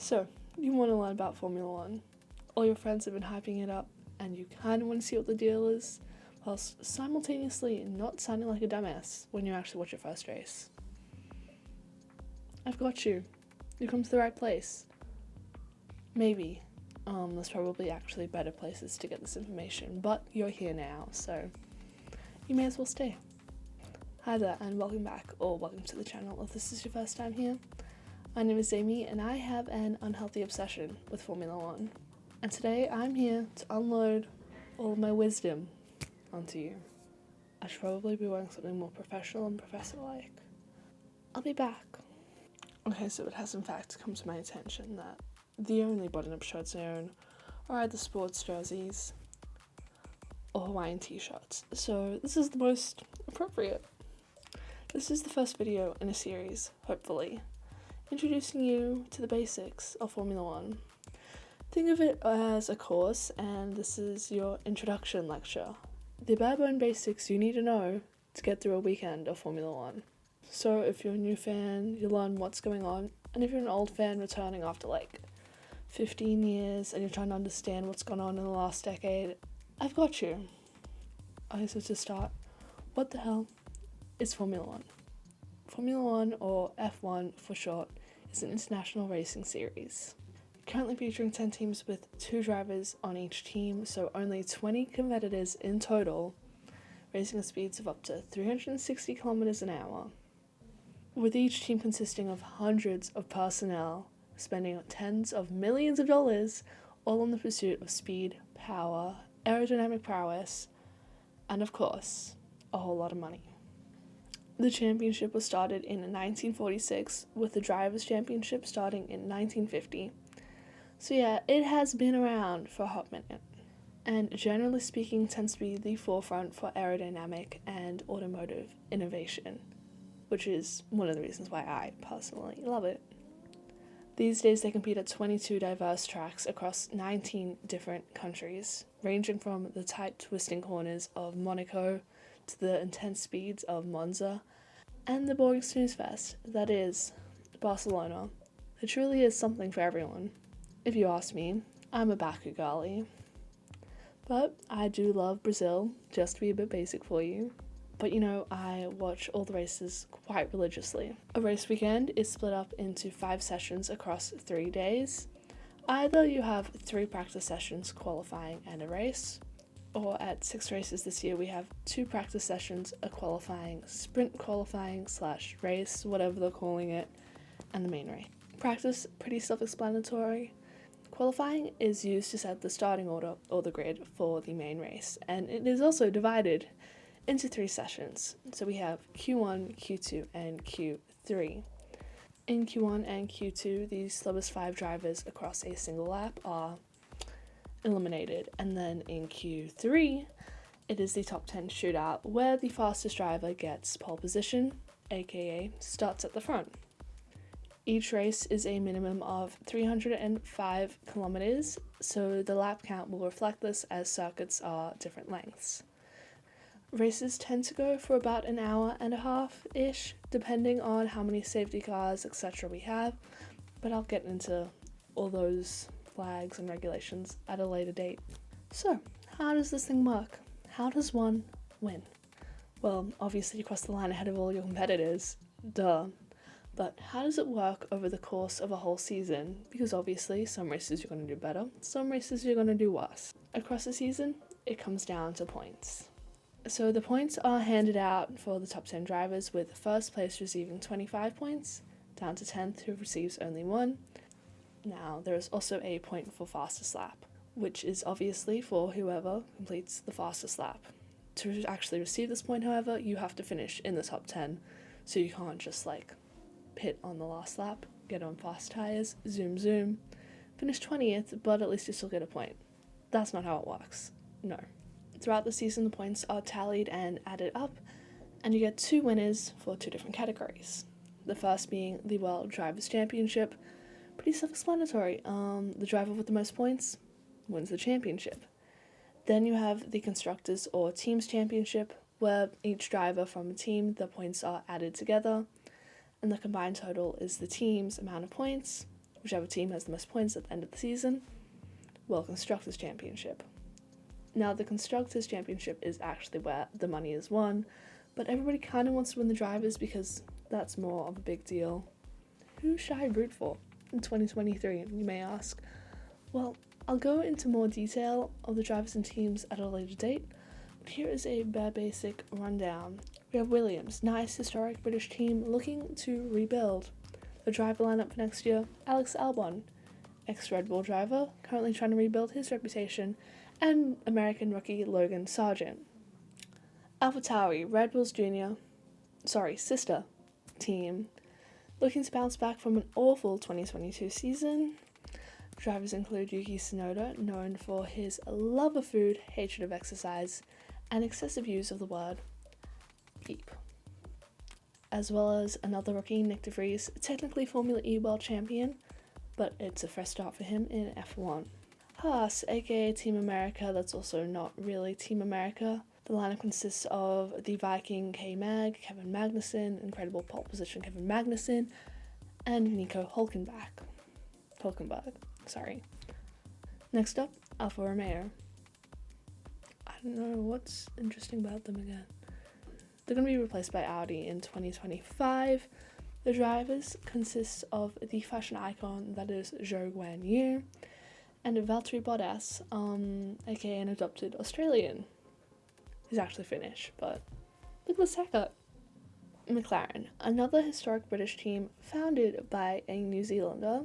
So, you want to learn about Formula 1. All your friends have been hyping it up, and you kind of want to see what the deal is, whilst simultaneously not sounding like a dumbass when you actually watch your first race. I've got you. You come to the right place. Maybe. There's probably actually better places to get this information, but you're here now, so you may as well stay. Hi there, and welcome back, or welcome to the channel if this is your first time here. My name is Amy, and I have an unhealthy obsession with Formula 1. And today I'm here to unload all of my wisdom onto you. I should probably be wearing something more professional and professor-like. I'll be back. Okay, so it has in fact come to my attention that the only button-up shirts I own are either sports jerseys or Hawaiian t-shirts, so this is the most appropriate. This is the first video in a series, hopefully, introducing you to the basics of Formula 1. Think of it as a course, and this is your introduction lecture. The bare-bone basics you need to know to get through a weekend of Formula 1. So if you're a new fan, you learn what's going on, and if you're an old fan returning after 15 years and you're trying to understand what's gone on in the last decade, I've got you. Okay, so to start, what the hell is Formula 1? Formula 1, or F1 for short, is an international racing series. Currently featuring 10 teams with 2 drivers on each team, so only 20 competitors in total, racing at speeds of up to 360 kilometers an hour. With each team consisting of hundreds of personnel, spending tens of millions of dollars, all in the pursuit of speed, power, aerodynamic prowess, and of course, a whole lot of money. The championship was started in 1946, with the Drivers' Championship starting in 1950. So yeah, it has been around for a hot minute, and generally speaking tends to be the forefront for aerodynamic and automotive innovation, which is one of the reasons why I personally love it. These days they compete at 22 diverse tracks across 19 different countries, ranging from the tight twisting corners of Monaco to the intense speeds of Monza, and the boring snooze fest that is Barcelona. It truly is something for everyone. If you ask me, I'm a Baku girly. But I do love Brazil, just to be a bit basic for you. But I watch all the races quite religiously. A race weekend is split up into 5 sessions across 3 days. Either you have 3 practice sessions qualifying and a race, or at 6 races this year we have 2 practice sessions, a qualifying, sprint qualifying / race, whatever they're calling it, and the main race. Practice, pretty self-explanatory. Qualifying is used to set the starting order or the grid for the main race, and it is also divided into 3 sessions. So we have Q1, Q2, and Q3. In Q1 and Q2, the slowest 5 drivers across a single lap are eliminated, and then in Q3, it is the top 10 shootout where the fastest driver gets pole position, aka starts at the front. Each race is a minimum of 305 kilometers, so the lap count will reflect this as circuits are different lengths. Races tend to go for about an hour and a half-ish, depending on how many safety cars, etc. we have, but I'll get into all those flags and regulations at a later date. So, how does this thing work? How does one win? Well, obviously you cross the line ahead of all your competitors, duh. But how does it work over the course of a whole season? Because obviously some races you're going to do better, some races you're going to do worse. Across the season, it comes down to points. So the points are handed out for the top 10 drivers, with first place receiving 25 points, down to 10th who receives only 1. Now, there is also a point for fastest lap, which is obviously for whoever completes the fastest lap. To actually receive this point, however, you have to finish in the top 10, so you can't just pit on the last lap, get on fast tires, zoom, finish 20th, but at least you still get a point. That's not how it works. No. Throughout the season, the points are tallied and added up, and you get 2 winners for 2 different categories. The first being the World Drivers' Championship. Pretty self-explanatory. The driver with the most points wins the championship. Then you have the Constructors' or Teams' Championship, where each driver from a team, the points are added together, and the combined total is the team's amount of points, whichever team has the most points at the end of the season, will Constructors' Championship. Now, the Constructors' Championship is actually where the money is won, but everybody kind of wants to win the Drivers because that's more of a big deal. Who should I root for in 2023, you may ask? Well, I'll go into more detail of the drivers and teams at a later date, but here is a bare basic rundown. We have Williams, nice historic British team looking to rebuild. The driver lineup for next year, Alex Albon, ex-Red Bull driver, currently trying to rebuild his reputation, and American rookie Logan Sargent. AlphaTauri, Red Bull's sister team, looking to bounce back from an awful 2022 season. Drivers include Yuki Tsunoda, known for his love of food, hatred of exercise, and excessive use of the word beep. As well as another rookie, Nick de Vries, technically Formula E World Champion, but it's a fresh start for him in F1. Haas, aka Team America, that's also not really Team America. The lineup consists of the Viking K-Mag, Kevin Magnussen, incredible pole position Kevin Magnussen, and Nico Hulkenberg. Next up, Alfa Romeo. I don't know what's interesting about them again. They're going to be replaced by Audi in 2025. The drivers consist of the fashion icon that is Zhou Guanyu and Valtteri Bottas, aka an adopted Australian. He's actually Finnish, but look at this haircut. McLaren, another historic British team founded by a New Zealander.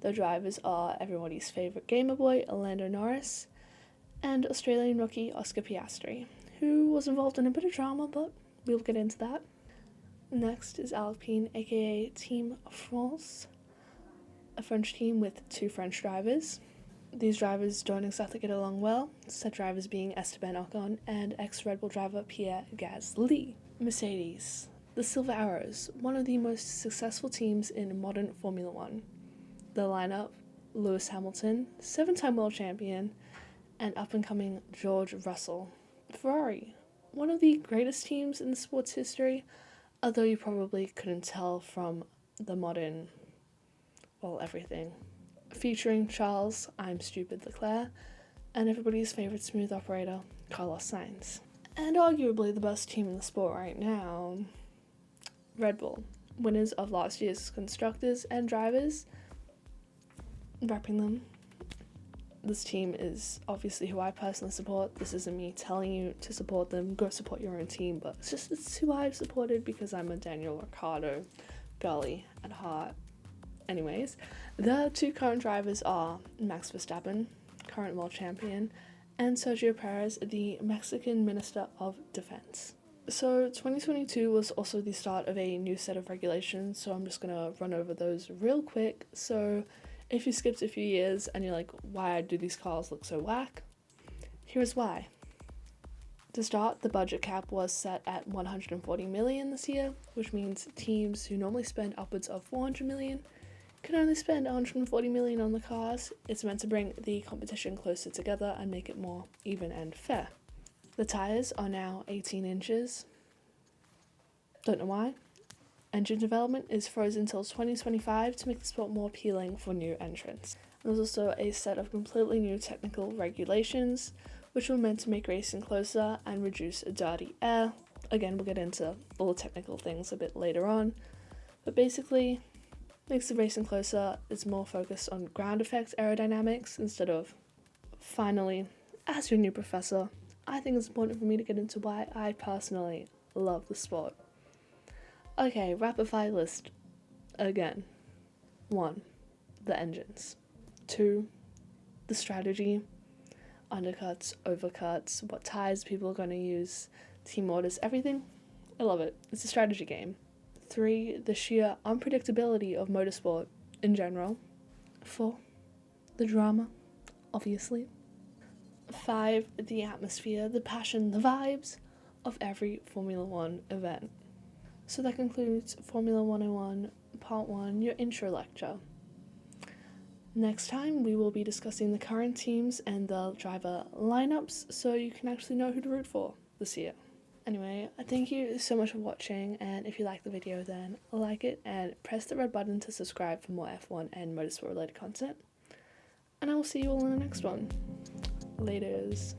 The drivers are everybody's favourite gamer boy, Lando Norris, and Australian rookie Oscar Piastri, who was involved in a bit of drama, but we'll get into that. Next is Alpine, aka Team France, a French team with two French drivers. These drivers don't exactly get along well, said drivers being Esteban Ocon and ex-Red Bull driver Pierre Gasly. Mercedes, the Silver Arrows, one of the most successful teams in modern Formula 1. The lineup, Lewis Hamilton, 7-time world champion, and up-and-coming George Russell. Ferrari, one of the greatest teams in the sport's history, although you probably couldn't tell from the modern, everything. Featuring Charles, I'm Stupid Leclerc, and everybody's favourite smooth operator, Carlos Sainz. And arguably the best team in the sport right now, Red Bull, winners of last year's Constructors and Drivers. Wrapping them, this team is obviously who I personally support. This isn't me telling you to support them, go support your own team, but it's who I've supported because I'm a Daniel Ricciardo girly at heart. Anyways, the two current drivers are Max Verstappen, current world champion, and Sergio Perez, the Mexican Minister of Defense. So 2022 was also the start of a new set of regulations, so I'm just going to run over those real quick. So if you skipped a few years and you're like, why do these cars look so whack? Here's why. To start, the budget cap was set at 140 million this year, which means teams who normally spend upwards of 400 million can only spend 140 million on the cars. It's meant to bring the competition closer together and make it more even and fair. The tyres are now 18 inches. Don't know why. Engine development is frozen until 2025 to make the sport more appealing for new entrants. There's also a set of completely new technical regulations, which were meant to make racing closer and reduce dirty air. Again, we'll get into all the technical things a bit later on, but basically makes the racing closer. It's more focused on ground effect aerodynamics instead of, finally, as your new professor, I think it's important for me to get into why I personally love the sport. Okay, rapid fire list again. 1. The engines. 2. The strategy. Undercuts, overcuts, what tires people are going to use, team orders, everything. I love it. It's a strategy game. 3. The sheer unpredictability of motorsport in general. 4. The drama, obviously. 5. The atmosphere, the passion, the vibes of every Formula 1 event. So that concludes Formula 101 Part 1, your intro lecture. Next time, we will be discussing the current teams and the driver lineups so you can actually know who to root for this year. Anyway, thank you so much for watching, and if you like the video then like it and press the red button to subscribe for more F1 and motorsport related content. And I will see you all in the next one. Laters.